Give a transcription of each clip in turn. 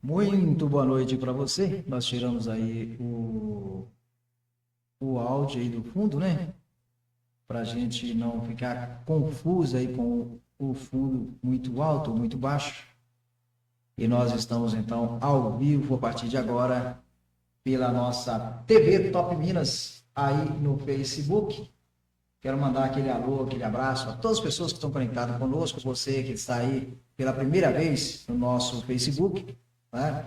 Muito boa noite para você. Nós tiramos aí o áudio aí do fundo, né? Para a gente não ficar confuso aí com o fundo muito alto ou muito baixo. E nós estamos então ao vivo a partir de agora pela nossa TV Top Minas aí no Facebook. Quero mandar aquele alô, aquele abraço a todas as pessoas que estão conectadas conosco, você que está aí pela primeira vez no nosso Facebook, né?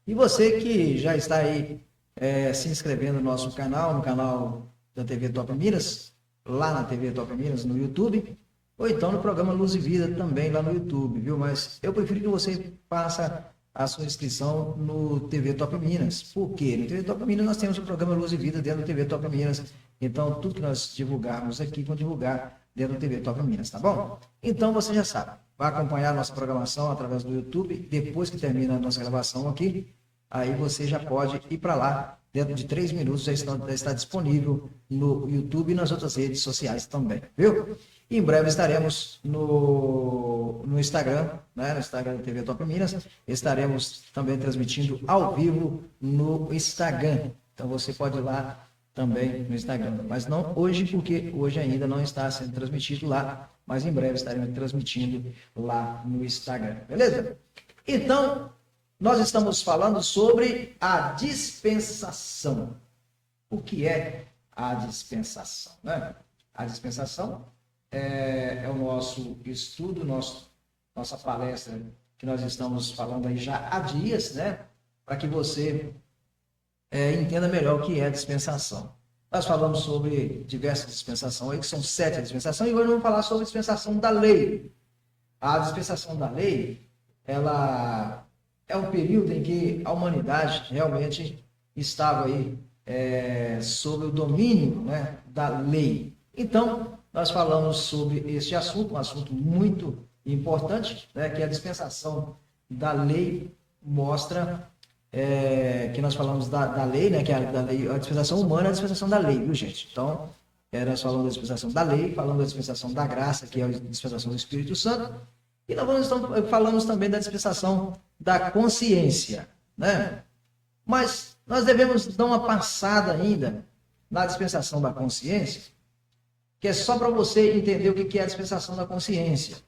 E você que já está aí se inscrevendo no nosso canal, no canal da TV Top Minas, lá na TV Top Minas, no YouTube, ou então no programa Luz e Vida também lá no YouTube, viu? Mas eu prefiro que você faça a sua inscrição no TV Top Minas. Por quê? No TV Top Minas nós temos o programa Luz e Vida dentro do TV Top Minas. Então, tudo que nós divulgarmos aqui, vamos divulgar dentro do TV Top Minas, tá bom? Então, você já sabe, vai acompanhar a nossa programação através do YouTube. Depois que termina a nossa gravação aqui, aí você já pode ir para lá. Dentro de 3 minutos já está disponível no YouTube e nas outras redes sociais também, viu? E em breve estaremos no Instagram, né? No Instagram da TV Top Minas. Estaremos também transmitindo ao vivo no Instagram. Então você pode ir lá também no Instagram. Mas não hoje, porque hoje ainda não está sendo transmitido lá. Mas em breve estaremos transmitindo lá no Instagram. Beleza? Então, nós estamos falando sobre a dispensação. O que é a dispensação, né? A dispensação é o nosso estudo, nossa palestra que nós estamos falando aí já há dias, né? Para que você entenda melhor o que é a dispensação. Nós falamos sobre diversas dispensações, aí, que são 7 dispensações, e hoje vamos falar sobre a dispensação da lei. A dispensação da lei, ela é um período em que a humanidade realmente estava aí sob o domínio, né, da lei. Então, nós falamos sobre este assunto, um assunto muito importante, né, que a dispensação da lei mostra que nós falamos da lei, né, que é a dispensação humana, a dispensação da lei, viu, gente? Então, nós falamos da dispensação da lei, falamos da dispensação da graça, que é a dispensação do Espírito Santo, e nós falamos também da dispensação da consciência, né? Mas nós devemos dar uma passada ainda na dispensação da consciência, que é só para você entender o que é a dispensação da consciência.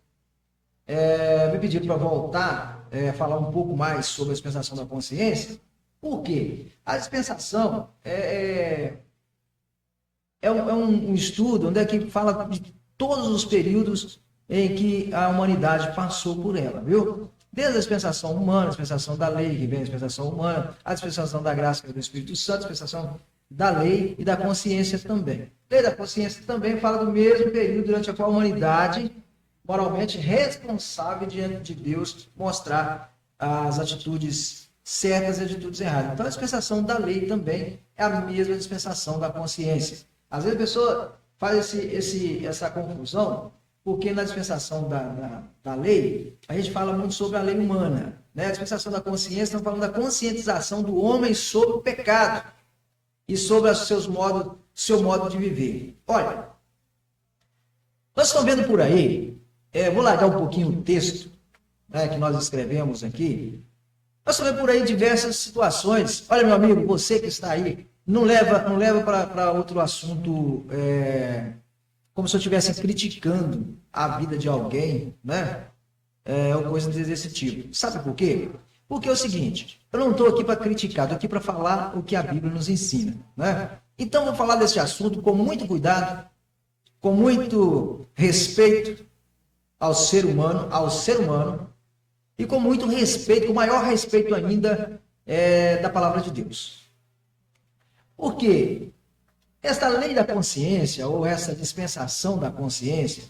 Me pediram para voltar, falar um pouco mais sobre a dispensação da consciência. Por quê? A dispensação é um estudo onde é que fala de todos os períodos em que a humanidade passou por ela, viu? Desde a dispensação humana, a dispensação da lei, que vem a dispensação humana, a dispensação da graça, que é do Espírito Santo, a dispensação da lei e da consciência também. A lei da consciência também fala do mesmo período durante a qual a humanidade, moralmente responsável diante de Deus, mostrar as atitudes certas e atitudes erradas. Então, a dispensação da lei também é a mesma dispensação da consciência. Às vezes a pessoa faz essa confusão, porque na dispensação da lei, a gente fala muito sobre a lei humana. Né? A dispensação da consciência, estamos falando da conscientização do homem sobre o pecado e sobre seu modo de viver. Olha, nós estamos vendo por aí, vou largar um pouquinho o texto, né, que nós escrevemos aqui. Nós estamos vendo por aí diversas situações. Olha, meu amigo, você que está aí, não leva para outro assunto, como se eu estivesse criticando a vida de alguém, né? Ou coisa desse tipo. Sabe por quê? Porque é o seguinte, eu não estou aqui para criticar, estou aqui para falar o que a Bíblia nos ensina, né? Então, vou falar desse assunto com muito cuidado, com muito respeito ao ser humano, e com muito respeito, com maior respeito ainda da palavra de Deus. Por quê? Esta lei da consciência, ou essa dispensação da consciência,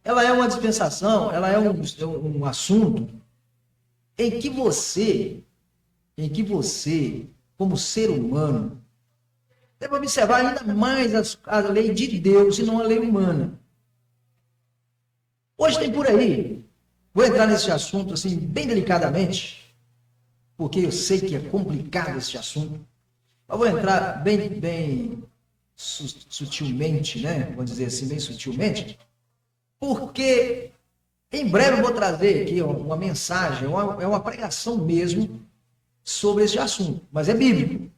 ela é uma dispensação, ela é um assunto em que você, como ser humano, deve observar ainda mais a lei de Deus e não a lei humana. Hoje tem por aí, vou entrar nesse assunto assim, bem delicadamente, porque eu sei que é complicado esse assunto. Eu vou entrar bem sutilmente, né? Vou dizer assim, bem sutilmente, porque Em breve eu vou trazer aqui uma mensagem, é uma pregação mesmo sobre esse assunto, mas é bíblico.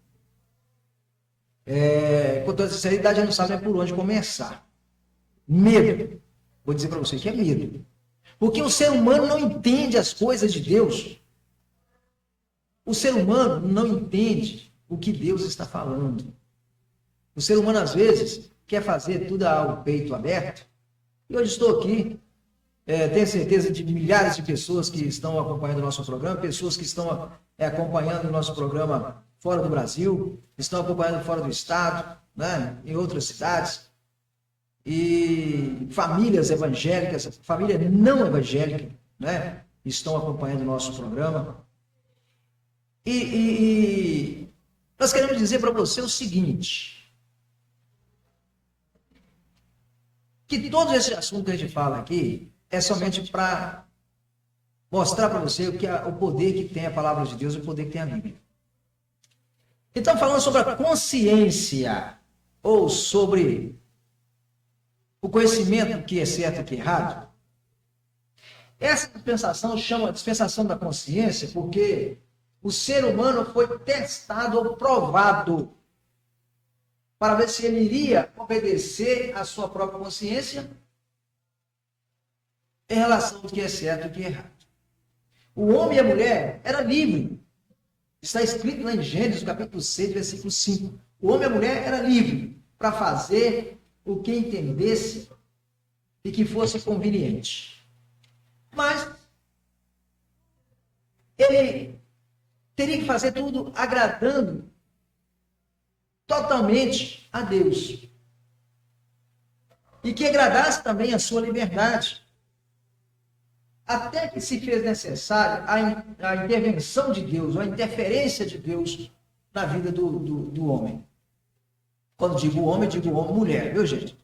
Com toda sinceridade, a gente não sabe por onde começar. Medo. Vou dizer para vocês que é medo. Porque o ser humano não entende as coisas de Deus. O ser humano não entende o que Deus está falando. O ser humano, às vezes, quer fazer tudo ao peito aberto. E hoje estou aqui, tenho certeza de milhares de pessoas que estão acompanhando o nosso programa, pessoas que estão acompanhando o nosso programa fora do Brasil, estão acompanhando fora do estado, né, em outras cidades. E famílias evangélicas, família não evangélica, né, estão acompanhando o nosso programa. E nós queremos dizer para você o seguinte, que todo esse assunto que a gente fala aqui é somente para mostrar para você o poder que tem a palavra de Deus, o poder que tem a Bíblia. Então, falando sobre a consciência, ou sobre o conhecimento do que é certo e o que é errado, essa dispensação chama dispensação da consciência porque o ser humano foi testado ou provado para ver se ele iria obedecer à sua própria consciência em relação ao que é certo e o que é errado. O homem e a mulher eram livres. Está escrito lá em Gênesis, capítulo 6, versículo 5. O homem e a mulher eram livres para fazer o que entendesse e que fosse conveniente. Mas ele teria que fazer tudo agradando totalmente a Deus. E que agradasse também a sua liberdade. Até que se fez necessário a intervenção de Deus, a interferência de Deus na vida do homem. Quando digo homem mulher, viu, gente?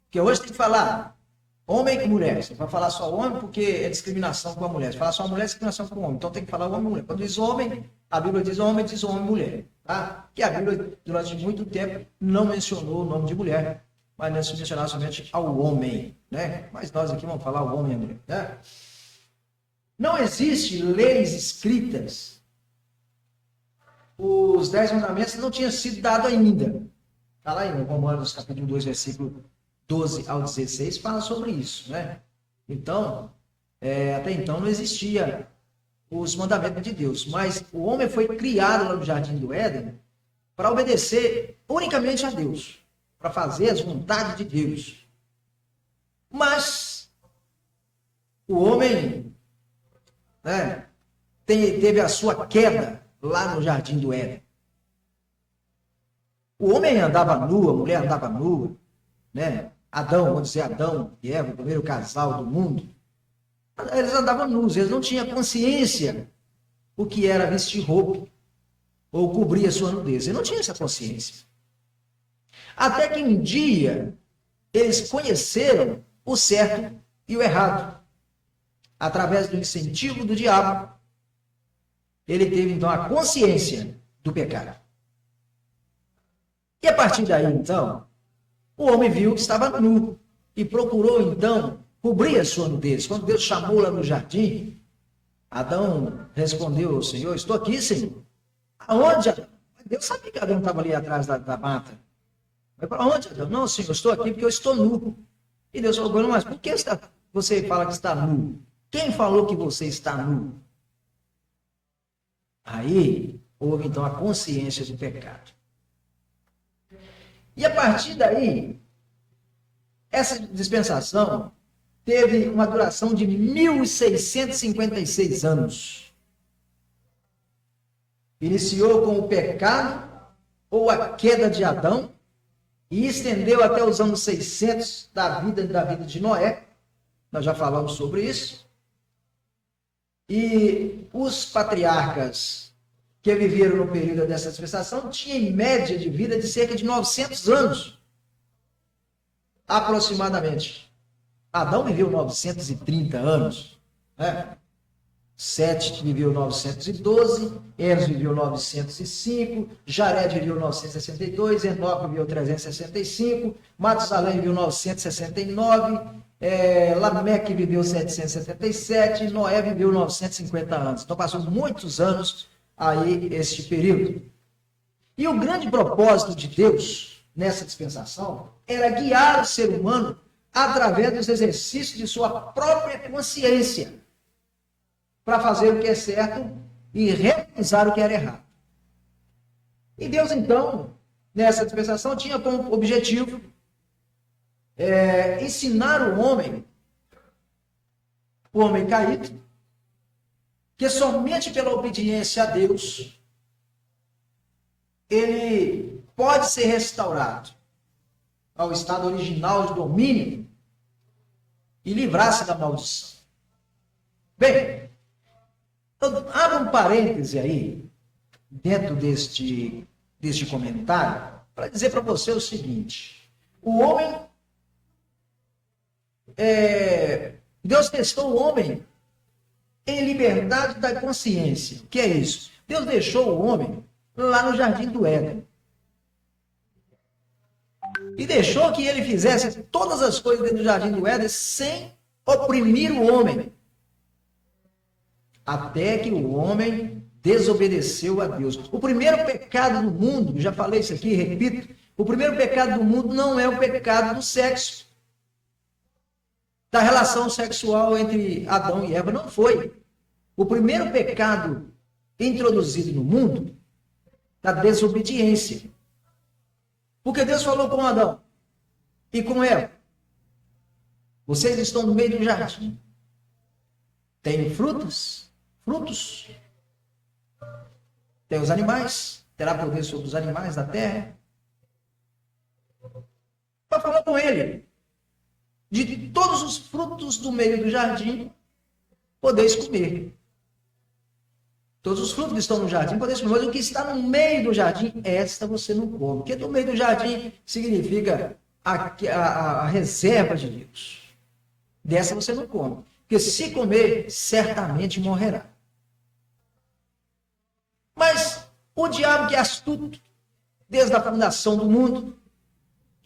Porque hoje tem que falar homem e mulher. Você vai falar só homem porque é discriminação com a mulher. Se falar só mulher, é discriminação com o homem. Então tem que falar homem e mulher. Quando diz homem, a Bíblia diz homem e mulher. Tá? Que a Bíblia, durante muito tempo, não mencionou o nome de mulher, mas não se mencionava somente ao homem. Né? Mas nós aqui vamos falar o homem e a mulher. Né? Não existe leis escritas. Os 10 mandamentos não tinham sido dados ainda. Está lá em Romanos, capítulo 2, versículo 12 ao 16, fala sobre isso. Né? Então, até então não existia os mandamentos de Deus. Mas o homem foi criado lá no Jardim do Éden para obedecer unicamente a Deus. Para fazer as vontades de Deus. Mas o homem... teve a sua queda lá no Jardim do Éden. O homem andava nu, a mulher andava nua, né? Adão, vamos dizer Adão e Eva, o primeiro casal do mundo, eles andavam nus, eles não tinham consciência o que era vestir roupa ou cobrir a sua nudez. Eles não tinham essa consciência. Até que um dia eles conheceram o certo e o errado. Através do incentivo do diabo, ele teve então a consciência do pecado. E a partir daí, então, o homem viu que estava nu e procurou, então, cobrir a sua nudez. Quando Deus chamou lá no jardim, Adão respondeu ao Senhor: estou aqui, Senhor. Aonde, Adão? Deus sabia que Adão estava ali atrás da mata. Mas para onde, Adão? Não, Senhor, estou aqui porque eu estou nu. E Deus falou: mas por que você fala que está nu? Quem falou que você está nu? Aí houve então a consciência do pecado. E a partir daí, essa dispensação teve uma duração de 1656 anos. Iniciou com o pecado ou a queda de Adão e estendeu até os anos 600 da vida de Noé. Nós já falamos sobre isso. E os patriarcas que viveram no período dessa dispensação tinham em média de vida de cerca de 900 anos, aproximadamente. Adão viveu 930 anos, né? Sete viveu 912, Enos viveu 905, Jared viveu 962, Enoque viveu 365, Matusalém viveu 969 Lameque viveu 777, Noé viveu 950 anos. Então passou muitos anos aí este período. E o grande propósito de Deus nessa dispensação era guiar o ser humano através dos exercícios de sua própria consciência para fazer o que é certo e realizar o que era errado. E Deus, então, nessa dispensação, tinha como objetivo ensinar o homem caído, que somente pela obediência a Deus ele pode ser restaurado ao estado original de domínio e livrar-se da maldição. Bem, abra um parêntese aí, dentro deste comentário, para dizer para você o seguinte: o homem, Deus testou o homem em liberdade da consciência. O que é isso? Deus deixou o homem lá no Jardim do Éden. E deixou que ele fizesse todas as coisas dentro do Jardim do Éden sem oprimir o homem. Até que o homem desobedeceu a Deus. O primeiro pecado do mundo, já falei isso aqui, repito, o primeiro pecado do mundo não é o pecado do sexo. Da relação sexual entre Adão e Eva, não foi. O primeiro pecado introduzido no mundo, da desobediência. Porque Deus falou com Adão e com Eva: vocês estão no meio do jardim. Tem frutos. Tem os animais, terá poder sobre os animais da terra. Para falar com ele, de todos os frutos do meio do jardim, podeis comer. Todos os frutos que estão no jardim, podeis comer. Mas o que está no meio do jardim, esta você não come. Porque no meio do jardim significa a reserva de Deus. Dessa você não come. Porque se comer, certamente morrerá. Mas o diabo, que é astuto, desde a fundação do mundo,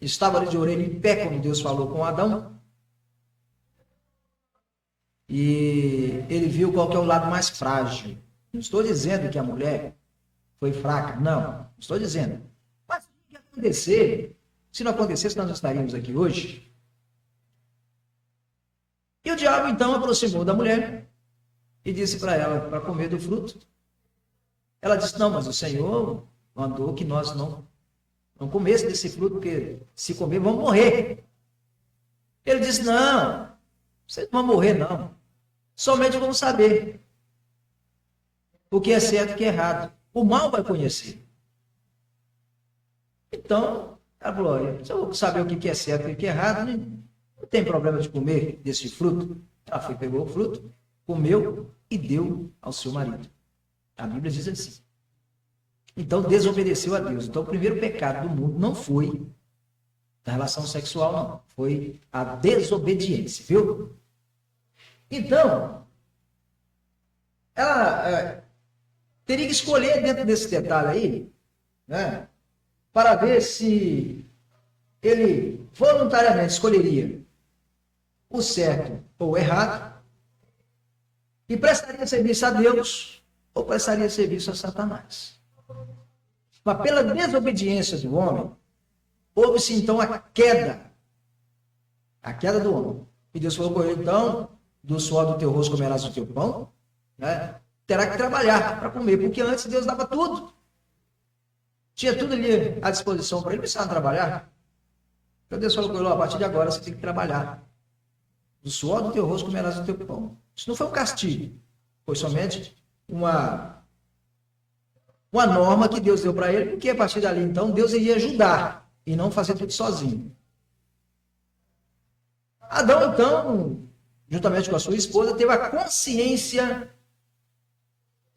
estava ali de orelha em pé quando Deus falou com Adão, e ele viu qual que é o lado mais frágil. Não estou dizendo que a mulher foi fraca, não estou dizendo. Mas o que ia acontecer? Se não acontecesse, nós não estaríamos aqui hoje. E o diabo então aproximou da mulher e disse para ela para comer do fruto. Ela disse: não, mas o Senhor mandou que nós não comêssemos desse fruto, porque se comer vamos morrer. Ele disse: não, vocês não vão morrer não, somente vão saber o que é certo e o que é errado. O mal vai conhecer. Então, ela falou: se eu vou saber o que é certo e o que é errado, não tem problema de comer desse fruto. Ela foi, pegou o fruto, comeu e deu ao seu marido. A Bíblia diz assim. Então, desobedeceu a Deus. Então, o primeiro pecado do mundo não foi da relação sexual, não. Foi a desobediência, viu? Então, ela teria que escolher dentro desse detalhe aí, né, para ver se ele voluntariamente escolheria o certo ou o errado e prestaria serviço a Deus ou prestaria serviço a Satanás. Mas pela desobediência do homem, houve-se então a queda do homem. E Deus falou com ele: então, do suor do teu rosto comerás o teu pão, né? Terá que trabalhar para comer, porque antes Deus dava tudo. Tinha tudo ali à disposição para ele, não precisava trabalhar. Então Deus falou com ele: a partir de agora você tem que trabalhar. Do suor do teu rosto comerás o teu pão. Isso não foi um castigo, foi somente uma norma que Deus deu para ele, porque a partir dali, então, Deus iria ajudar e não fazer tudo sozinho. Adão, então, juntamente com a sua esposa, teve a consciência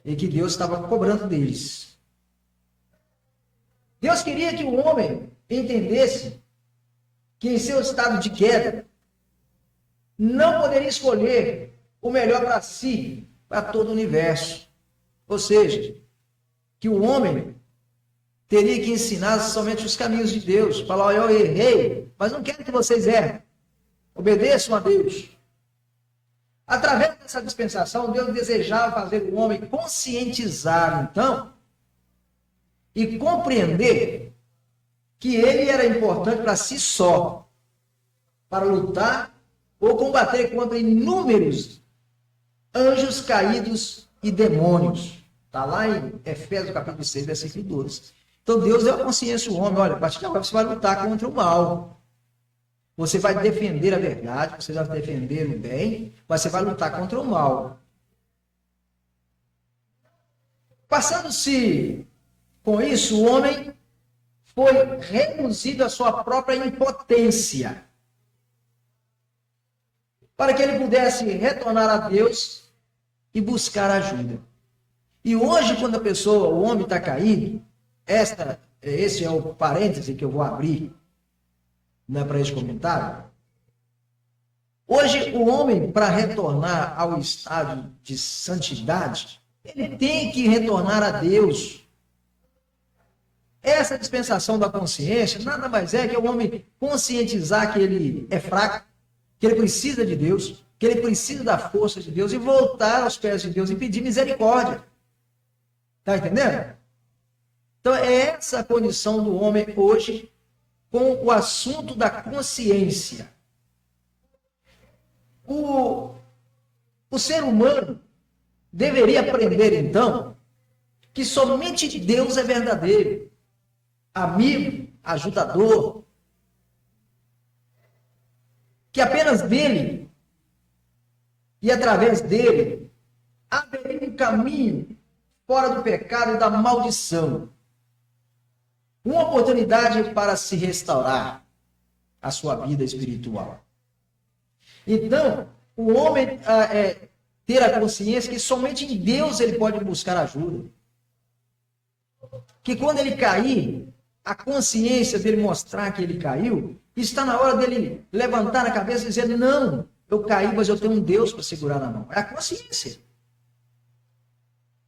de que Deus estava cobrando deles. Deus queria que o homem entendesse que em seu estado de queda não poderia escolher o melhor para si, para todo o universo. Ou seja, que o homem teria que ensinar somente os caminhos de Deus. Falar: olha, eu errei, mas não quero que vocês errem. Obedeçam a Deus. Através dessa dispensação, Deus desejava fazer o homem conscientizar, então, e compreender que ele era importante para si só, para lutar ou combater contra inúmeros anjos caídos e demônios. Está lá em Efésios capítulo 6, versículo 12. Então Deus deu a consciência ao homem, olha, a partir de agora você vai lutar contra o mal. Você vai defender a verdade, você vai defender o bem, mas você vai lutar contra o mal. Passando-se com isso, o homem foi reduzido à sua própria impotência, para que ele pudesse retornar a Deus e buscar ajuda. E hoje, quando o homem está caído, esse é o parêntese que eu vou abrir, não é para esse comentário. Hoje, o homem, para retornar ao estado de santidade, ele tem que retornar a Deus. Essa dispensação da consciência nada mais é que o homem conscientizar que ele é fraco, que ele precisa de Deus, que ele precisa da força de Deus e voltar aos pés de Deus e pedir misericórdia. Está entendendo? Então, é essa a condição do homem hoje com o assunto da consciência. O ser humano deveria aprender, então, que somente Deus é verdadeiro, amigo, ajudador, que apenas dele e através dele haveria um caminho fora do pecado e da maldição. Uma oportunidade para se restaurar a sua vida espiritual. Então, o homem ter a consciência que somente em Deus ele pode buscar ajuda. Que quando ele cair, a consciência dele mostrar que ele caiu, está na hora dele levantar a cabeça e dizer, não, eu caí, mas eu tenho um Deus para segurar na mão. É a consciência.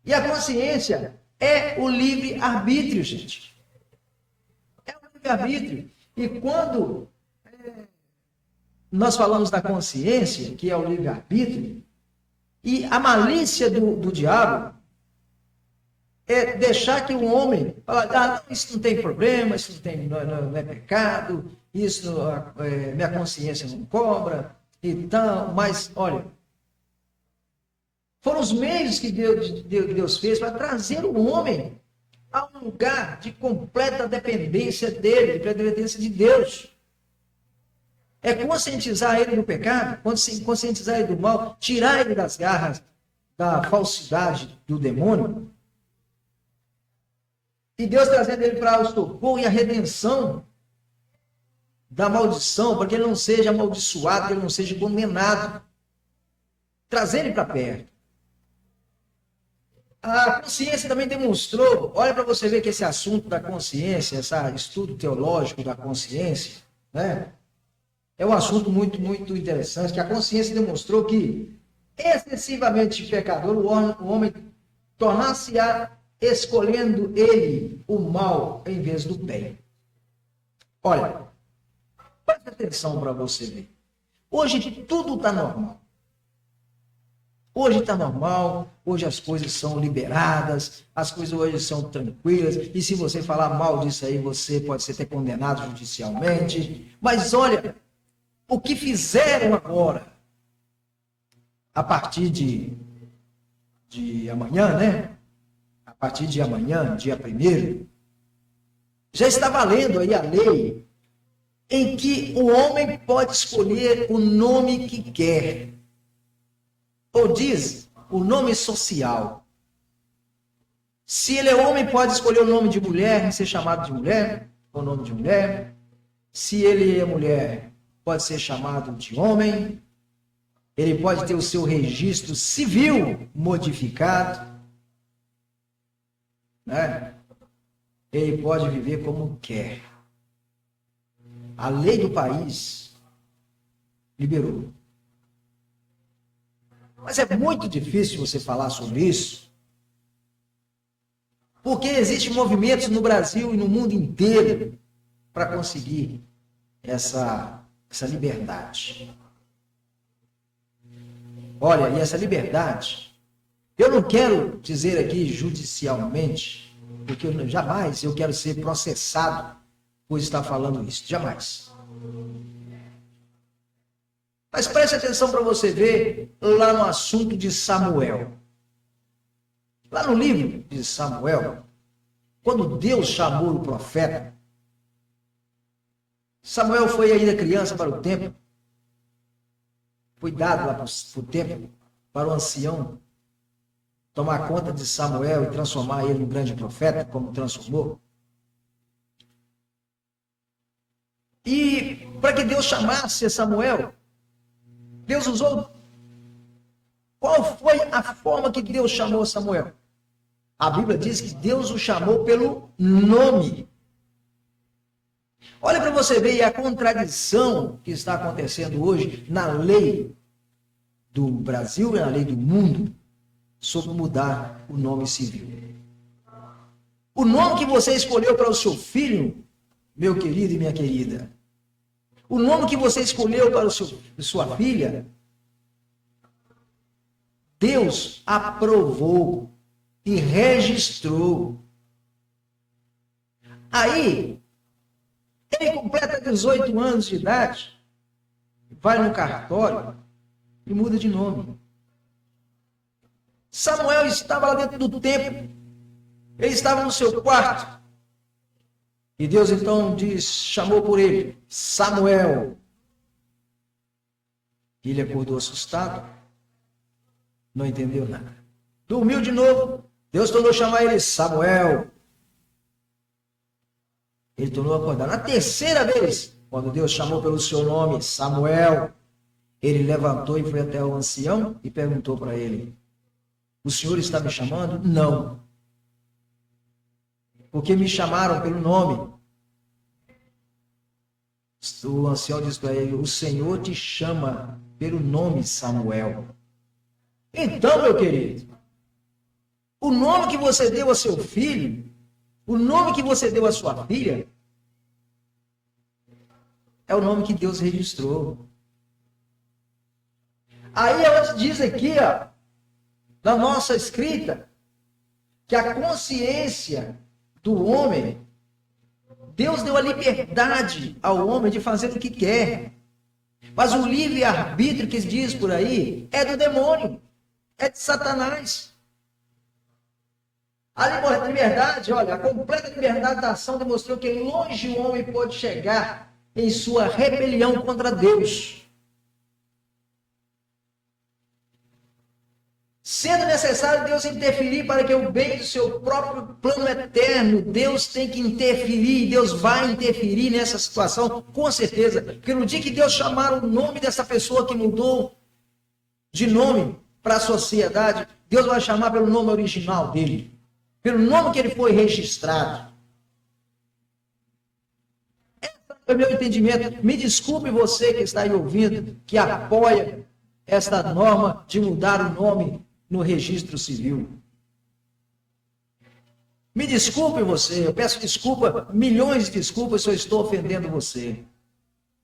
E a consciência é o livre-arbítrio, gente. É o livre-arbítrio. E quando nós falamos da consciência, que é o livre-arbítrio, e a malícia do diabo é deixar que o homem fala, isso não tem problema, isso não é pecado, isso minha consciência não cobra, e tal, mas, olha, foram os meios que Deus fez para trazer o homem a um lugar de completa dependência dele, de dependência de Deus. É conscientizar ele do pecado, conscientizar ele do mal, tirar ele das garras da falsidade do demônio. E Deus trazendo ele para o socorro e a redenção da maldição, para que ele não seja amaldiçoado, que ele não seja condenado. Trazer ele para perto. A consciência também demonstrou, olha para você ver que esse assunto da consciência, esse estudo teológico da consciência, né? É um assunto muito, muito interessante, que a consciência demonstrou que, excessivamente pecador, o homem tornar-se-á escolhendo ele o mal em vez do bem. Olha, preste atenção para você ver. Hoje tudo está normal. Hoje está normal, hoje as coisas são liberadas, as coisas hoje são tranquilas, e se você falar mal disso aí, você pode ser até condenado judicialmente. Mas olha, o que fizeram agora, a partir de amanhã, né? A partir de amanhã, dia 1º, já está valendo aí a lei em que o homem pode escolher o nome que quer. Ou diz o nome social. Se ele é homem, pode escolher o nome de mulher, ser chamado de mulher, o nome de mulher. Se ele é mulher, pode ser chamado de homem. Ele pode ter o seu registro civil modificado. Né? Ele pode viver como quer. A lei do país liberou. Mas é muito difícil você falar sobre isso, porque existem movimentos no Brasil e no mundo inteiro para conseguir essa liberdade. Olha, e essa liberdade, eu não quero dizer aqui judicialmente, porque jamais eu quero ser processado por estar falando isso, jamais. Mas preste atenção para você ver lá no assunto de Samuel. Lá no livro de Samuel, quando Deus chamou o profeta, Samuel foi ainda criança para o templo, foi dado lá para o templo, para o ancião tomar conta de Samuel e transformar ele num grande profeta, como transformou. E para que Deus chamasse Samuel, Deus usou. Qual foi a forma que Deus chamou Samuel? A Bíblia diz que Deus o chamou pelo nome. Olha para você ver a contradição que está acontecendo hoje na lei do Brasil e na lei do mundo sobre mudar o nome civil. O nome que você escolheu para o seu filho, meu querido e minha querida, o nome que você escolheu para sua filha, Deus aprovou e registrou. Aí, ele completa 18 anos de idade, vai no cartório e muda de nome. Samuel estava lá dentro do templo, ele estava no seu quarto, e Deus então chamou por ele, Samuel. Ele acordou assustado, não entendeu nada. Dormiu de novo, Deus tornou a chamar ele Samuel. Ele tornou a acordar. Na terceira vez, quando Deus chamou pelo seu nome, Samuel, ele levantou e foi até o ancião e perguntou para ele, o senhor está me chamando? Não. Porque me chamaram pelo nome. O ancião disse para ele, o Senhor te chama pelo nome Samuel. Então, meu querido, o nome que você deu a seu filho, o nome que você deu a sua filha, é o nome que Deus registrou. Aí ela diz aqui, ó, na nossa escrita, que a consciência do homem, Deus deu a liberdade ao homem de fazer o que quer. Mas o livre-arbítrio que diz por aí é do demônio, é de Satanás. A liberdade, olha, a completa liberdade da ação demonstrou que longe o homem pode chegar em sua rebelião contra Deus. Sendo necessário Deus interferir para que o bem do seu próprio plano eterno, Deus tem que interferir, Deus vai interferir nessa situação, com certeza. Porque no dia que Deus chamar o nome dessa pessoa que mudou de nome para a sociedade, Deus vai chamar pelo nome original dele, pelo nome que ele foi registrado. Esse é o meu entendimento. Me desculpe você que está aí ouvindo, que apoia esta norma de mudar o nome no registro civil. Me desculpe você, eu peço desculpa, milhões de desculpas se eu estou ofendendo você.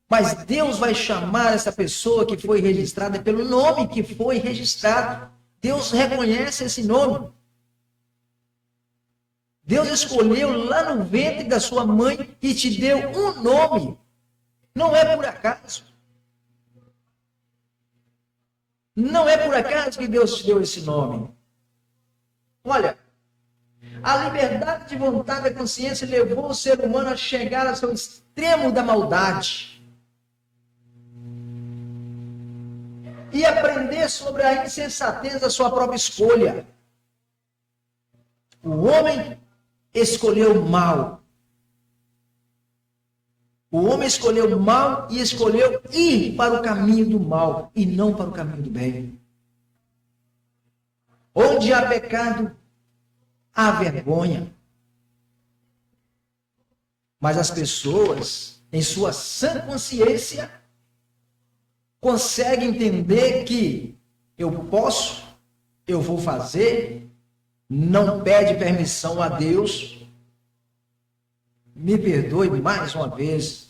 Mas Deus vai chamar essa pessoa que foi registrada pelo nome que foi registrado. Deus reconhece esse nome. Deus escolheu lá no ventre da sua mãe e te deu um nome. Não é por acaso. Não é por acaso que Deus te deu esse nome. Olha, a liberdade de vontade e consciência levou o ser humano a chegar ao seu extremo da maldade. E aprender sobre a insensatez da sua própria escolha. O homem escolheu o mal. O homem escolheu o mal e escolheu ir para o caminho do mal e não para o caminho do bem. Onde há pecado, há vergonha. Mas as pessoas, em sua sã consciência, conseguem entender que eu posso, eu vou fazer, não pede permissão a Deus. Me perdoe mais uma vez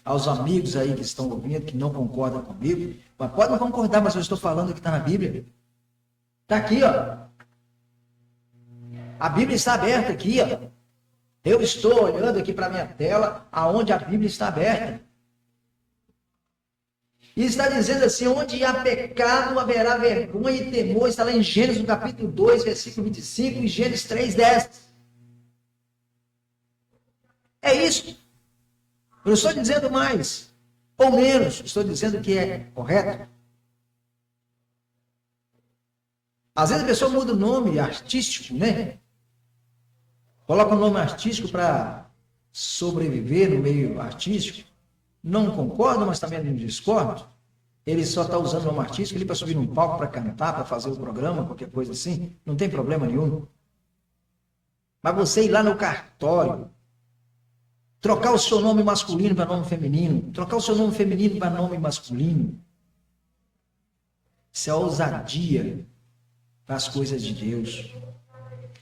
aos amigos aí que estão ouvindo, que não concordam comigo, mas pode não concordar, mas eu estou falando que está na Bíblia. Está aqui, ó. A Bíblia está aberta aqui, ó. Eu estou olhando aqui para a minha tela, aonde a Bíblia está aberta. E está dizendo assim, onde há pecado, haverá vergonha e temor. Está lá em Gênesis, no capítulo 2, versículo 25, e Gênesis 3, 10. É isso. Eu não estou dizendo mais ou menos, estou dizendo que é correto. Às vezes a pessoa muda o nome artístico, né? Coloca um nome artístico para sobreviver no meio artístico. Não concordo, mas também não discordo. Ele só está usando o nome artístico ali para subir num palco, para cantar, para fazer o programa, qualquer coisa assim. Não tem problema nenhum. Mas você ir lá no cartório, trocar o seu nome masculino para nome feminino, trocar o seu nome feminino para nome masculino, isso é ousadia das coisas de Deus.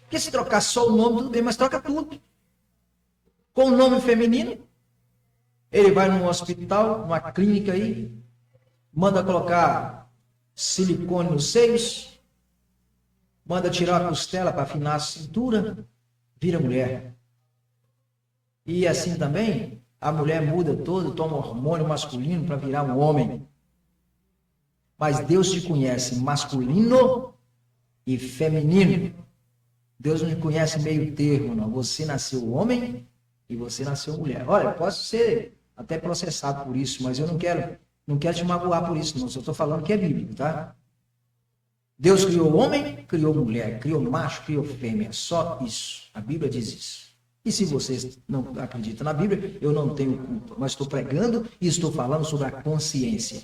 Porque se trocar só o nome, tudo bem, mas troca tudo. Com o nome feminino, ele vai num hospital, numa clínica aí, manda colocar silicone nos seios, manda tirar a costela para afinar a cintura, vira mulher. E assim também, a mulher muda todo, toma hormônio masculino para virar um homem. Mas Deus te conhece masculino e feminino. Deus não te conhece meio termo, não. Você nasceu homem e você nasceu mulher. Olha, eu posso ser até processado por isso, mas eu não quero te magoar por isso, não. Eu estou falando que é bíblico, tá? Deus criou homem, criou mulher, criou macho, criou fêmea. Só isso. A Bíblia diz isso. E se vocês não acreditam na Bíblia, eu não tenho culpa. Mas estou pregando e estou falando sobre a consciência.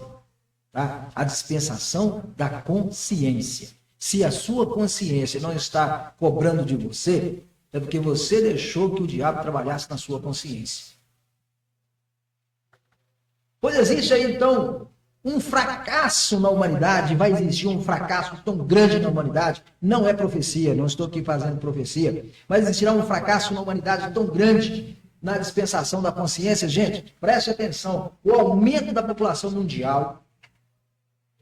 Tá? A dispensação da consciência. Se a sua consciência não está cobrando de você, é porque você deixou que o diabo trabalhasse na sua consciência. Pois existe aí, então, um fracasso na humanidade, vai existir um fracasso tão grande na humanidade, não é profecia, não estou aqui fazendo profecia, mas existirá um fracasso na humanidade tão grande na dispensação da consciência. Gente, preste atenção, o aumento da população mundial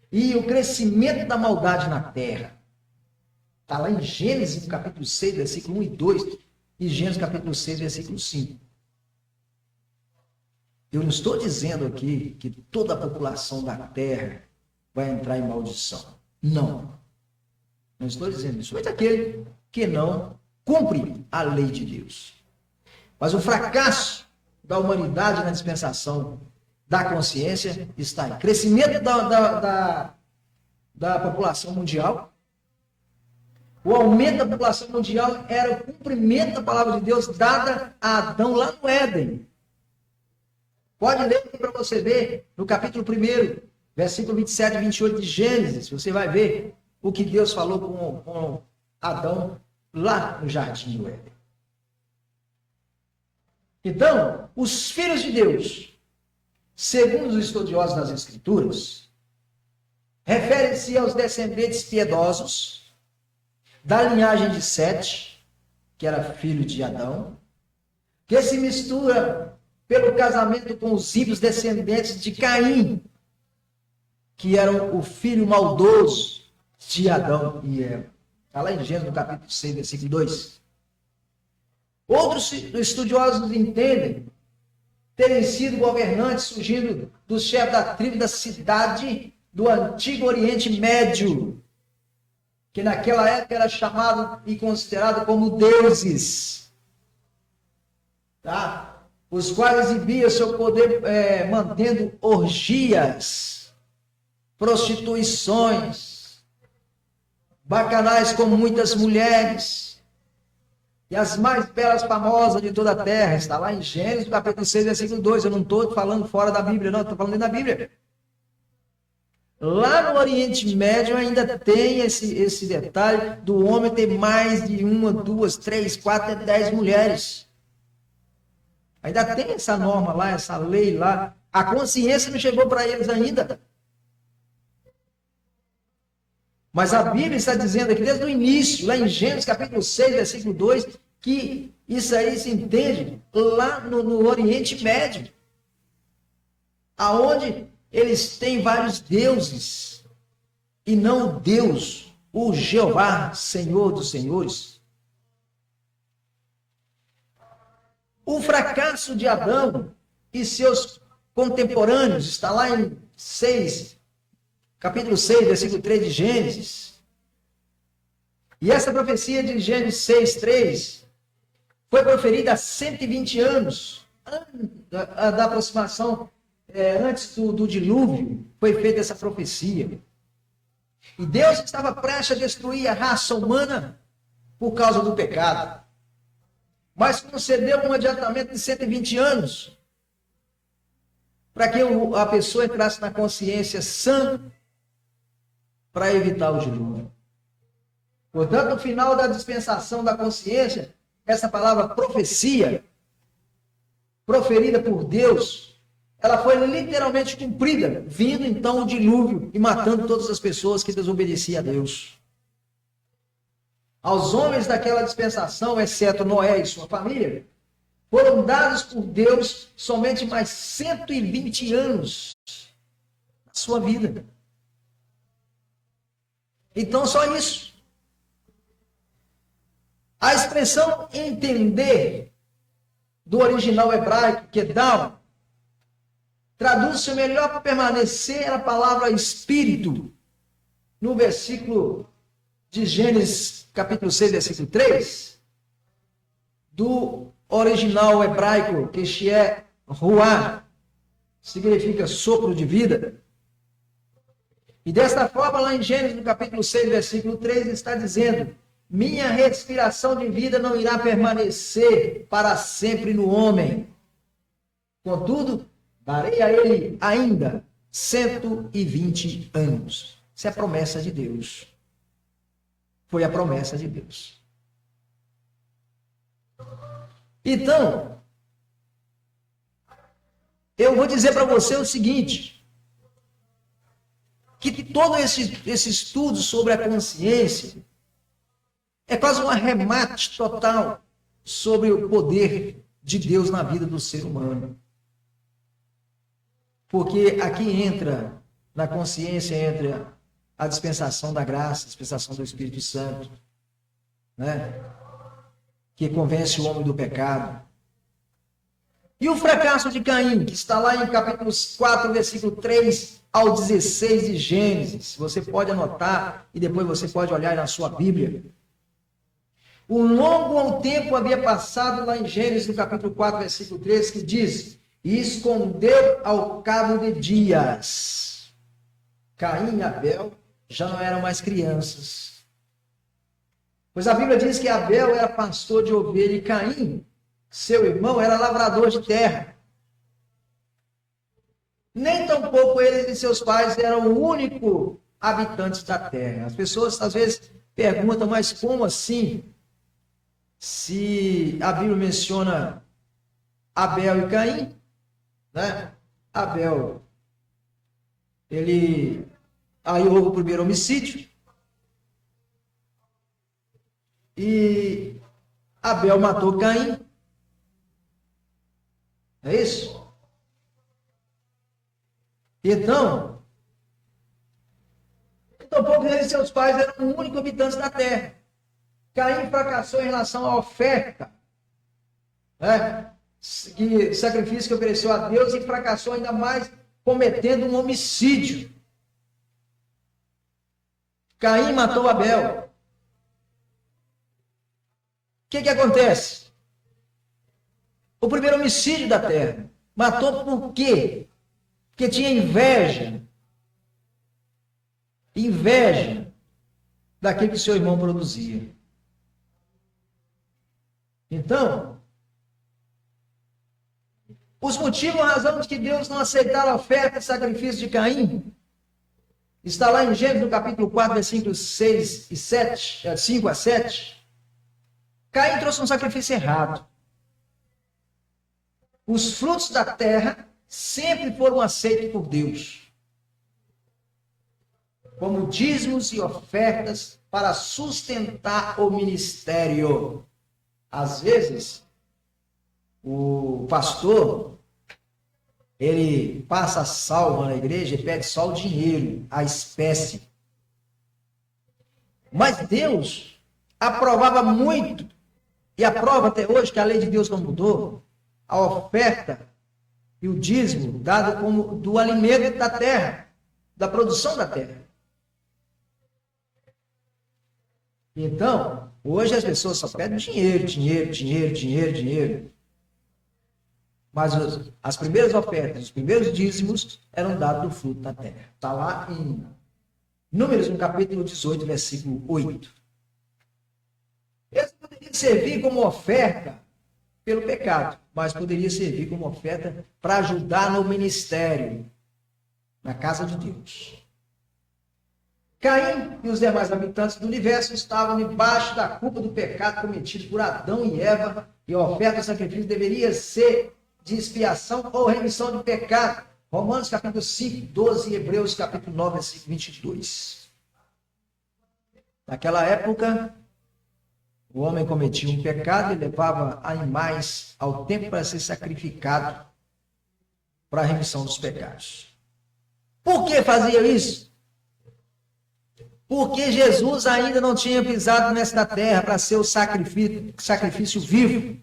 e o crescimento da maldade na Terra. Está lá em Gênesis, no capítulo 6, versículo 1 e 2, e Gênesis, capítulo 6, versículo 5. Eu não estou dizendo aqui que toda a população da Terra vai entrar em maldição. Não. Não estou dizendo isso. Mas aquele que não cumpre a lei de Deus. Mas o fracasso da humanidade na dispensação da consciência está em crescimento da população mundial. O aumento da população mundial era o cumprimento da palavra de Deus dada a Adão lá no Éden. Pode ler para você ver no capítulo 1, versículo 27 e 28 de Gênesis. Você vai ver o que Deus falou com Adão lá no jardim do Éden. Então, os filhos de Deus, segundo os estudiosos das Escrituras, referem-se aos descendentes piedosos da linhagem de Sete, que era filho de Adão, que se mistura pelo casamento com os ímpios descendentes de Caim, que eram o filho maldoso de Adão e Eva. Está lá em Gênesis, no capítulo 6, versículo 2. Outros estudiosos entendem terem sido governantes surgindo do chefe da tribo da cidade do antigo Oriente Médio, que naquela época era chamado e considerado como deuses. Tá? Os quais exibiam seu poder mantendo orgias, prostituições, bacanais com muitas mulheres, e as mais belas famosas de toda a terra. Está lá em Gênesis, capítulo 6, versículo 2. Eu não estou falando fora da Bíblia, não, estou falando dentro da Bíblia. Lá no Oriente Médio ainda tem esse detalhe do homem ter mais de 1, 2, 3, 4, até 10 mulheres. Ainda tem essa norma lá, essa lei lá. A consciência não chegou para eles ainda. Mas a Bíblia está dizendo aqui desde o início, lá em Gênesis capítulo 6, versículo 2, que isso aí se entende lá no Oriente Médio. aonde eles têm vários deuses e não Deus, o Jeová, Senhor dos senhores. O fracasso de Adão e seus contemporâneos está lá em capítulo 6, versículo 3 de Gênesis. E essa profecia de Gênesis 6, 3 foi proferida há 120 anos da aproximação, antes do dilúvio, foi feita essa profecia. E Deus estava prestes a destruir a raça humana por causa do pecado. Mas concedeu um adiantamento de 120 anos para que a pessoa entrasse na consciência sã para evitar o dilúvio. Portanto, no final da dispensação da consciência, essa palavra profecia, proferida por Deus, ela foi literalmente cumprida, vindo então o dilúvio e matando todas as pessoas que desobedeciam a Deus. Aos homens daquela dispensação, exceto Noé e sua família, foram dados por Deus somente mais 120 anos na sua vida. Então, só isso. A expressão entender do original hebraico, kedal, traduz-se melhor para permanecer a palavra espírito, no versículo de Gênesis, capítulo 6, versículo 3, do original hebraico, que é ruá, significa sopro de vida. E desta forma, lá em Gênesis, no capítulo 6, versículo 3, está dizendo: minha respiração de vida não irá permanecer para sempre no homem. Contudo, darei a ele ainda 120 anos. Isso é a promessa de Deus. Foi a promessa de Deus. Então, eu vou dizer para você o seguinte, que todo esse estudo sobre a consciência é quase um arremate total sobre o poder de Deus na vida do ser humano. Porque aqui entra, na consciência, entra a dispensação da graça, a dispensação do Espírito Santo, né? Que convence o homem do pecado. E o fracasso de Caim, que está lá em capítulo 4, versículo 3 ao 16 de Gênesis. Você pode anotar e depois você pode olhar na sua Bíblia. Um longo tempo havia passado lá em Gênesis, no capítulo 4, versículo 3, que diz: e escondeu ao cabo de dias. Caim e Abel já não eram mais crianças. Pois a Bíblia diz que Abel era pastor de ovelha e Caim, seu irmão, era lavrador de terra. Nem tampouco eles e seus pais eram o único habitantes da terra. As pessoas às vezes perguntam, mas como assim? Se a Bíblia menciona Abel e Caim, né? Abel, aí houve o primeiro homicídio, e Abel matou Caim. É isso? Então pouco eles e seus pais eram os únicos habitantes da terra. Caim fracassou em relação à oferta, né? Sacrifício que ofereceu a Deus, e fracassou ainda mais cometendo um homicídio. Caim matou Abel. O que acontece? O primeiro homicídio da terra. Matou por quê? Porque tinha inveja. Inveja daquilo que seu irmão produzia. Então, os motivos, a razão de que Deus não aceitara a oferta e sacrifício de Caim, está lá em Gênesis, no capítulo 4, versículos 6 e 7, 5 a 7. Caim trouxe um sacrifício errado. Os frutos da terra sempre foram aceitos por Deus, como dízimos e ofertas para sustentar o ministério. Às vezes, o pastor, ele passa a salva na igreja e pede só o dinheiro, a espécie. Mas Deus aprovava muito, e aprova até hoje, que a lei de Deus não mudou, a oferta e o dízimo dado como do alimento da terra, da produção da terra. Então, hoje as pessoas só pedem dinheiro, dinheiro, dinheiro, dinheiro, dinheiro. Mas as primeiras ofertas, os primeiros dízimos eram dados do fruto da terra. Está lá em Números, no capítulo 18, versículo 8. Eles poderiam servir como oferta pelo pecado, mas poderia servir como oferta para ajudar no ministério, na casa de Deus. Caim e os demais habitantes do universo estavam debaixo da culpa do pecado cometido por Adão e Eva, e a oferta do sacrifício deveria ser de expiação ou remissão de pecado. Romanos capítulo 5, 12 e Hebreus capítulo 9, versículo 22. Naquela época, o homem cometia um pecado e levava animais ao templo para ser sacrificado para a remissão dos pecados. Por que fazia isso? Porque Jesus ainda não tinha pisado nesta terra para ser o sacrifício vivo.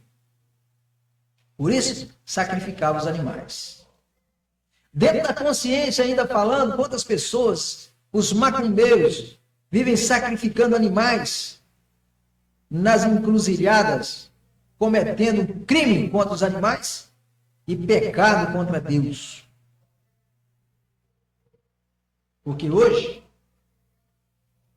Por isso, sacrificava os animais. Dentro da consciência, ainda falando, quantas pessoas, os macumbeiros, vivem sacrificando animais nas encruzilhadas, cometendo crime contra os animais e pecado contra Deus. Porque hoje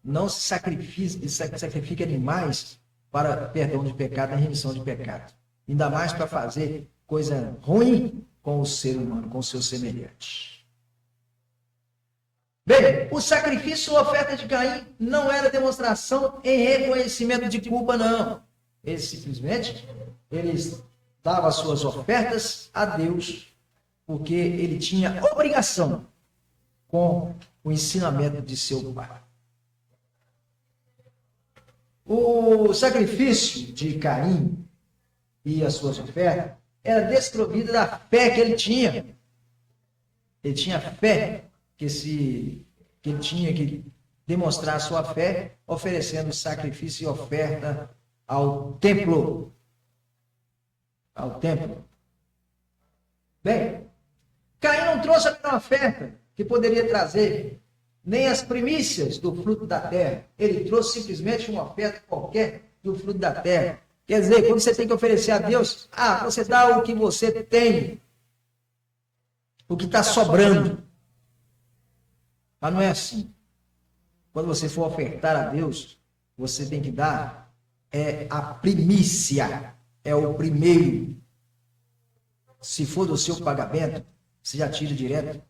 não se sacrifica animais para perdão de pecado e remissão de pecado. Ainda mais para fazer coisa ruim com o ser humano, com o seu semelhante. Bem, o sacrifício ou oferta de Caim não era demonstração em reconhecimento de culpa, não. Ele simplesmente, dava as suas ofertas a Deus, porque ele tinha obrigação com o ensinamento de seu pai. O sacrifício de Caim e as suas ofertas era desprovido da fé que ele tinha. Ele tinha fé que ele tinha que demonstrar a sua fé oferecendo sacrifício e oferta ao templo. Ao templo. Bem, Caim não trouxe a mesma oferta que poderia trazer nem as primícias do fruto da terra. Ele trouxe simplesmente uma oferta qualquer do fruto da terra. Quer dizer, quando você tem que oferecer a Deus, você dá o que você tem, o que está sobrando. Mas não é assim. Quando você for ofertar a Deus, você tem que dar a primícia, é o primeiro. Se for do seu pagamento, você já tira direto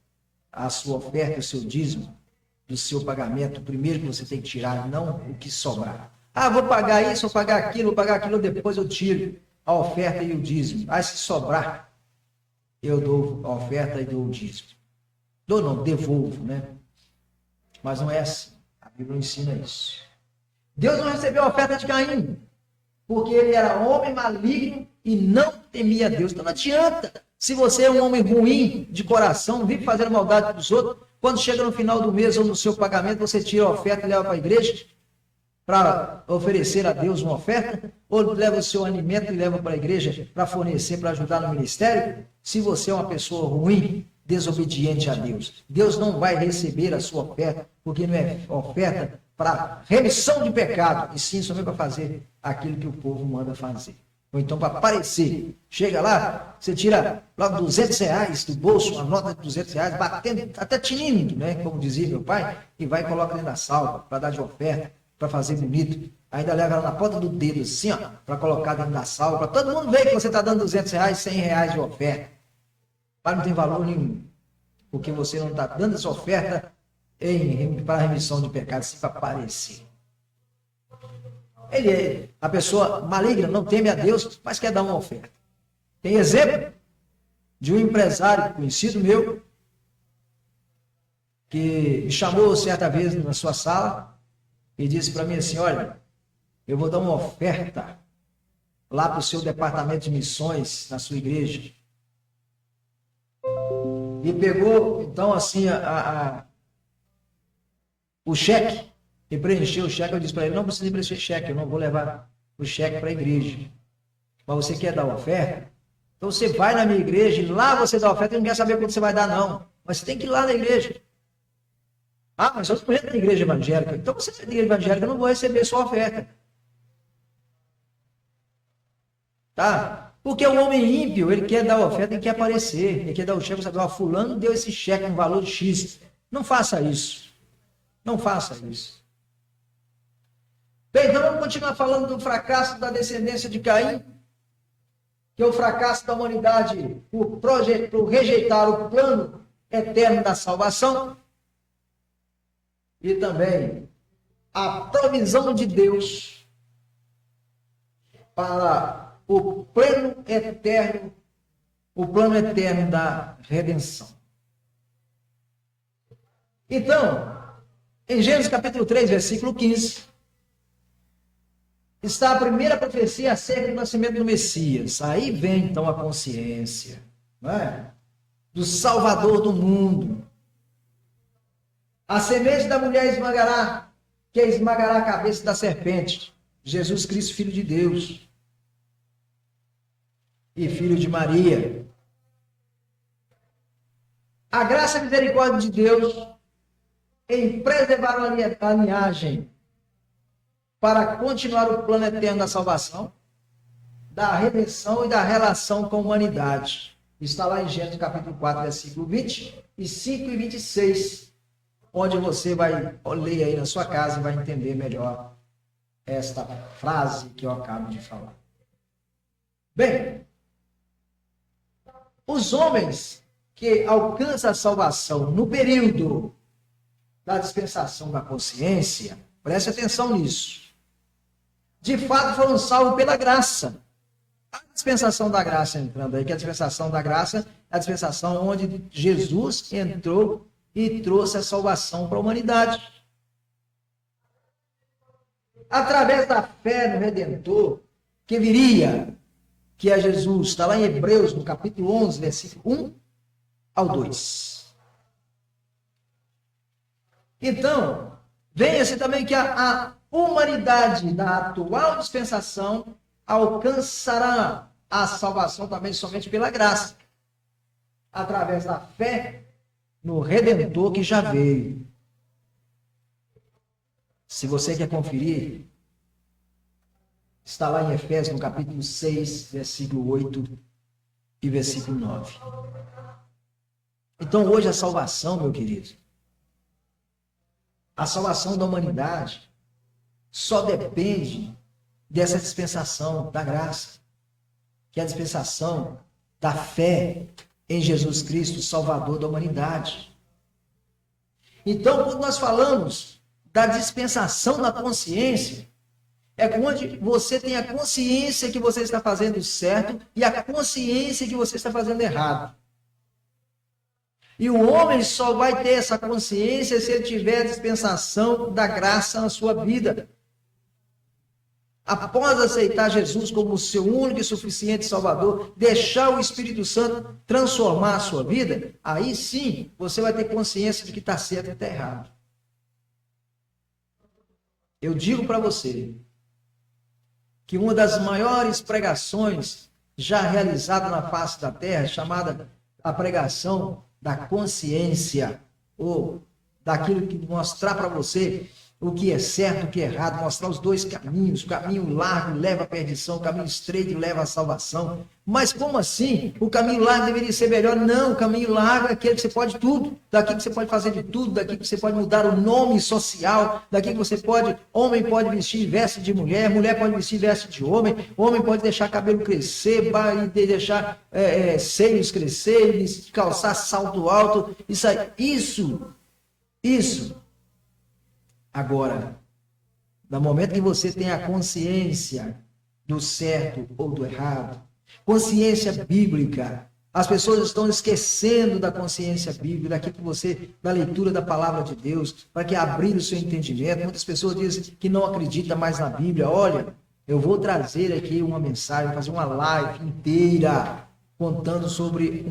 a sua oferta, o seu dízimo, do seu pagamento, o primeiro que você tem que tirar, não o que sobrar. Vou pagar isso, vou pagar aquilo, depois eu tiro a oferta e o dízimo. Se sobrar, eu dou a oferta e dou o dízimo. Devolvo, né? Mas não é assim. A Bíblia não ensina isso. Deus não recebeu a oferta de Caim, porque ele era homem maligno e não temia Deus. Então não adianta. Se você é um homem ruim de coração, vive fazendo maldade para os outros, quando chega no final do mês ou no seu pagamento, você tira a oferta e leva para a igreja para oferecer a Deus uma oferta, ou leva o seu alimento e leva para a igreja para fornecer, para ajudar no ministério. Se você é uma pessoa ruim, desobediente a Deus, Deus não vai receber a sua oferta, porque não é oferta para remissão de pecado, e sim somente para fazer aquilo que o povo manda fazer. Ou então para aparecer. Chega lá, você tira logo R$200 do bolso, uma nota de R$200, batendo, até tinindo, né? Como dizia meu pai, e vai e coloca dentro da salva, para dar de oferta, para fazer bonito. Ainda leva ela na ponta do dedo, assim, para colocar dentro da salva, para todo mundo ver que você está dando R$200, R$100 de oferta. Mas não tem valor nenhum, porque você não está dando essa oferta para a remissão de pecados, sim para aparecer. A pessoa maligna não teme a Deus, mas quer dar uma oferta. Tem exemplo de um empresário conhecido meu, que me chamou certa vez na sua sala e disse para mim assim: olha, eu vou dar uma oferta lá para o seu departamento de missões na sua igreja. e pegou, então, assim, o cheque, e preencheu o cheque. Eu disse para ele: não precisa preencher cheque, eu não vou levar o cheque para a igreja. Mas você quer dar oferta? Então você vai na minha igreja e lá você dá oferta e não quer saber quanto você vai dar, não. Mas você tem que ir lá na igreja. Ah, mas eu não entro na igreja evangélica. Então você vai na igreja evangélica, eu não vou receber sua oferta. Tá? Porque o homem ímpio, ele quer dar oferta, ele quer aparecer, ele quer dar o cheque, sabe? Ó, fulano deu esse cheque, um valor de X. Não faça isso. Não faça isso. Bem, então vamos continuar falando do fracasso da descendência de Caim, que é o fracasso da humanidade por rejeitar o plano eterno da salvação e também a provisão de Deus para o plano eterno da redenção. Então, em Gênesis capítulo 3, versículo 15, está a primeira profecia acerca do nascimento do Messias. Aí vem então a consciência, não é? Do Salvador do mundo. A semente da mulher esmagará, que esmagará a cabeça da serpente. Jesus Cristo, Filho de Deus e Filho de Maria. A graça e a misericórdia de Deus em preservar a linhagem para continuar o plano eterno da salvação, da redenção e da relação com a humanidade. Está lá em Gênesis capítulo 4, versículo 20 e 5 e 26, onde você vai ler aí na sua casa e vai entender melhor esta frase que eu acabo de falar. Bem, os homens que alcançam a salvação no período da dispensação da consciência, preste atenção nisso, de fato foram salvos pela graça. A dispensação da graça entrando aí, que a dispensação da graça é a dispensação onde Jesus entrou e trouxe a salvação para a humanidade. Através da fé no Redentor, que viria, que é Jesus, está lá em Hebreus, no capítulo 11, versículo 1 ao 2. Então, venha-se também que a humanidade da atual dispensação alcançará a salvação também somente pela graça, através da fé no Redentor que já veio. Se você quer conferir, está lá em Efésios, no capítulo 6, versículo 8 e versículo 9. Então, hoje a salvação, meu querido, a salvação da humanidade só depende dessa dispensação da graça, que é a dispensação da fé em Jesus Cristo, Salvador da humanidade. Então, quando nós falamos da dispensação da consciência, é onde você tem a consciência que você está fazendo certo e a consciência que você está fazendo errado. E o homem só vai ter essa consciência se ele tiver a dispensação da graça na sua vida. Após aceitar Jesus como o seu único e suficiente Salvador, deixar o Espírito Santo transformar a sua vida, aí sim você vai ter consciência de que está certo e está errado. Eu digo para você que uma das maiores pregações já realizadas na face da terra, chamada a pregação da consciência, ou daquilo que mostrar para você o que é certo, o que é errado, mostrar os dois caminhos, o caminho largo leva à perdição, o caminho estreito leva à salvação. Mas como assim? O caminho largo deveria ser melhor? Não, o caminho largo é aquele que você pode tudo, daqui que você pode fazer de tudo, daqui que você pode mudar o nome social, daqui que você pode, homem pode vestir veste de mulher, mulher pode vestir veste de homem, homem pode deixar cabelo crescer, deixar seios crescer, calçar salto alto, isso. Agora, no momento que você tem a consciência do certo ou do errado, consciência bíblica, as pessoas estão esquecendo da consciência bíblica, daquilo que você, da leitura da palavra de Deus, para que abrir o seu entendimento. Muitas pessoas dizem que não acreditam mais na Bíblia. Olha, eu vou trazer aqui uma mensagem, fazer uma live inteira contando sobre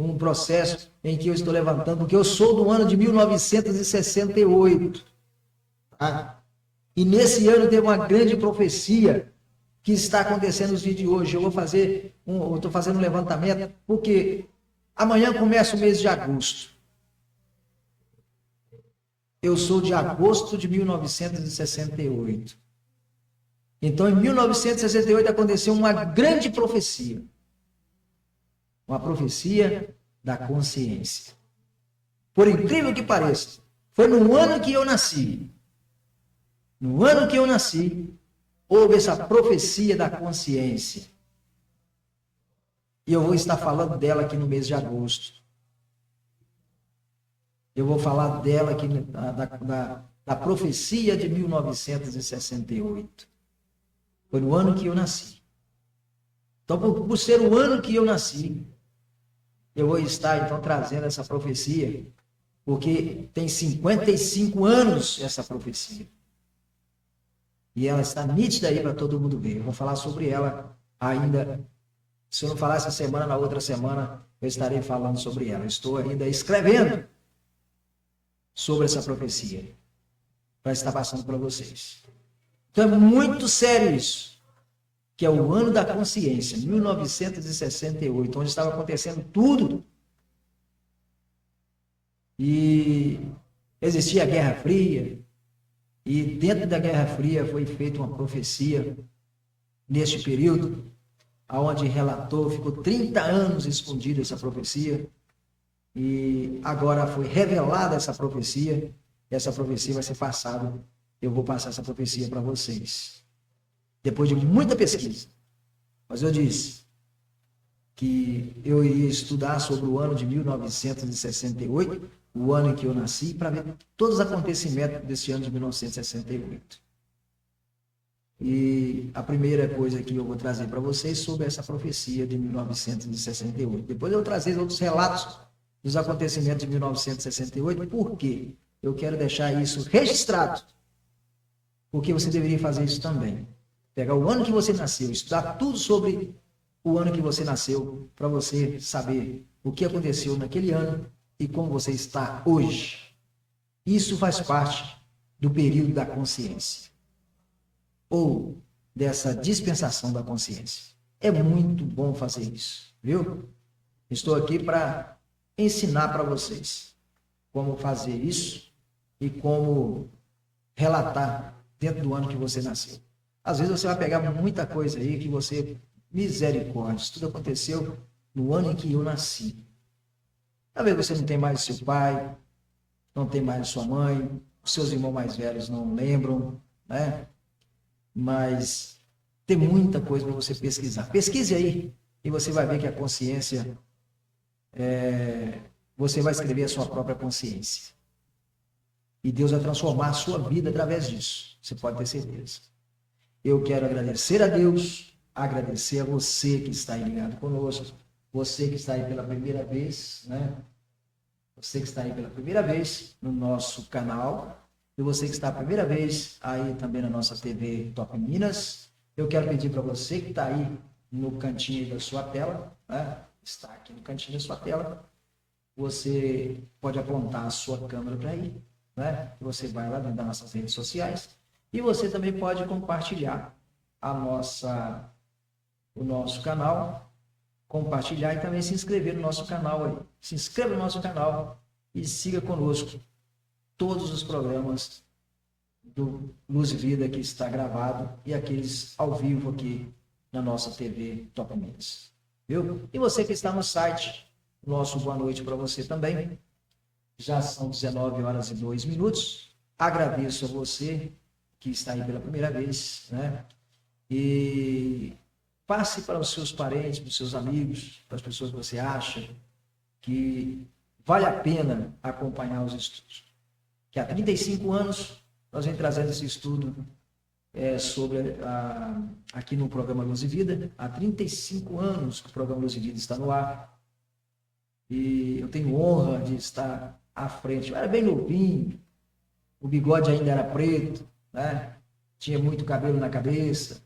um processo em que eu estou levantando, porque eu sou do ano de 1968. Tá? E nesse ano teve uma grande profecia que está acontecendo nos dias de hoje. Eu estou fazendo um levantamento, porque amanhã começa o mês de agosto. Eu sou de agosto de 1968. Então, em 1968 aconteceu uma grande profecia. Uma profecia da consciência. Por incrível que pareça, foi no ano que eu nasci. No ano que eu nasci, houve essa profecia da consciência. E eu vou estar falando dela aqui no mês de agosto. Eu vou falar dela aqui, da profecia de 1968. Foi no ano que eu nasci. Então, por ser o ano que eu nasci, eu vou estar, então, trazendo essa profecia, porque tem 55 anos essa profecia. E ela está nítida aí para todo mundo ver. Eu vou falar sobre ela ainda. Se eu não falar essa semana, na outra semana, eu estarei falando sobre ela. Eu estou ainda escrevendo sobre essa profecia, para estar passando para vocês. Então é muito sério isso, que é o ano da consciência, 1968, onde estava acontecendo tudo. E existia a Guerra Fria, e dentro da Guerra Fria foi feita uma profecia, neste período, onde relatou, ficou 30 anos escondida essa profecia, e agora foi revelada essa profecia vai ser passada, eu vou passar essa profecia para vocês. Depois de muita pesquisa. Mas eu disse que eu iria estudar sobre o ano de 1968, o ano em que eu nasci, para ver todos os acontecimentos desse ano de 1968. E a primeira coisa que eu vou trazer para vocês sobre essa profecia de 1968. Depois eu vou trazer outros relatos dos acontecimentos de 1968. Por quê? Eu quero deixar isso registrado. Porque você deveria fazer isso também. Pegar o ano que você nasceu, estudar tudo sobre o ano que você nasceu, para você saber o que aconteceu naquele ano e como você está hoje. Isso faz parte do período da consciência, ou dessa dispensação da consciência. É muito bom fazer isso, viu? Estou aqui para ensinar para vocês como fazer isso e como relatar dentro do ano que você nasceu. Às vezes você vai pegar muita coisa aí que você, misericórdia, isso tudo aconteceu no ano em que eu nasci. Talvez você não tem mais seu pai, não tem mais sua mãe, os seus irmãos mais velhos não lembram, né? Mas tem muita coisa para você pesquisar. Pesquise aí e você vai ver que a consciência, você vai escrever a sua própria consciência. E Deus vai transformar a sua vida através disso. Você pode ter certeza. Eu quero agradecer a Deus, agradecer a você que está aí ligado conosco, você que está aí pela primeira vez, né? Você que está aí pela primeira vez no nosso canal, e você que está a primeira vez aí também na nossa TV Top Minas. Eu quero pedir para você que está aí no cantinho da sua tela, né? Está aqui no cantinho da sua tela, você pode apontar a sua câmera para aí, né? Você vai lá dentro das nossas redes sociais e você também pode compartilhar o nosso canal, compartilhar e também se inscrever no nosso canal aí. Se inscreva no nosso canal e siga conosco todos os programas do Luz e Vida que está gravado e aqueles ao vivo aqui na nossa TV Top Minas. Viu? E você que está no site, nosso boa noite para você também. Já são 19h02. Agradeço a você que está aí pela primeira vez, né? E passe para os seus parentes, para os seus amigos, para as pessoas que você acha que vale a pena acompanhar os estudos. Que há 35 anos nós vem trazendo esse estudo aqui no programa Luz e Vida. Há 35 anos que o programa Luz e Vida está no ar. E eu tenho honra de estar à frente. Eu era bem novinho, o bigode ainda era preto, né? Tinha muito cabelo na cabeça.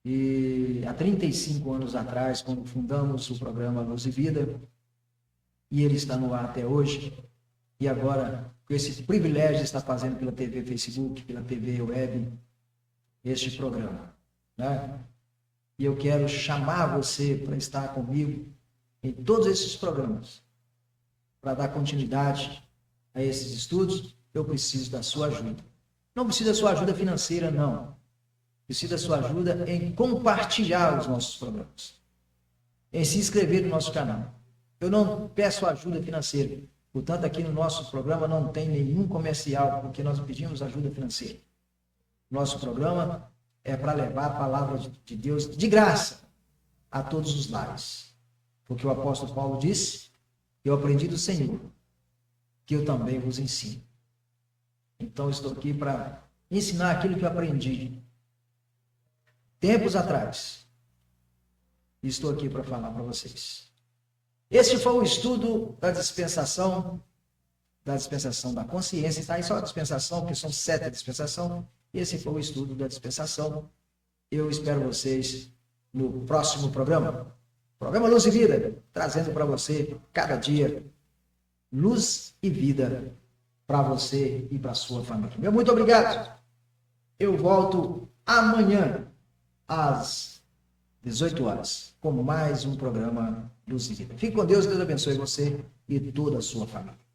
E há 35 anos atrás, quando fundamos o programa Luz e Vida, e ele está no ar até hoje, e agora, com esse privilégio de estar fazendo pela TV Facebook, pela TV Web, este programa, né? E eu quero chamar você para estar comigo em todos esses programas, para dar continuidade a esses estudos. Eu preciso da sua ajuda. Não preciso da sua ajuda financeira, não. Preciso da sua ajuda em compartilhar os nossos programas, em se inscrever no nosso canal. Eu não peço ajuda financeira, portanto, aqui no nosso programa não tem nenhum comercial, porque nós pedimos ajuda financeira. Nosso programa é para levar a palavra de Deus de graça a todos os lares. Porque o apóstolo Paulo disse: eu aprendi do Senhor, que eu também vos ensino. Então, estou aqui para ensinar aquilo que eu aprendi tempos atrás. E estou aqui para falar para vocês. Este foi o estudo da dispensação da consciência. Está aí só a dispensação, porque são 7 dispensações. Esse foi o estudo da dispensação. Eu espero vocês no próximo programa. Programa Luz e Vida, trazendo para você, cada dia, luz e vida para você e para a sua família. Meu muito obrigado. Eu volto amanhã, às 18 horas, com mais um programa Luz e Vida. Fique com Deus, Deus abençoe você e toda a sua família.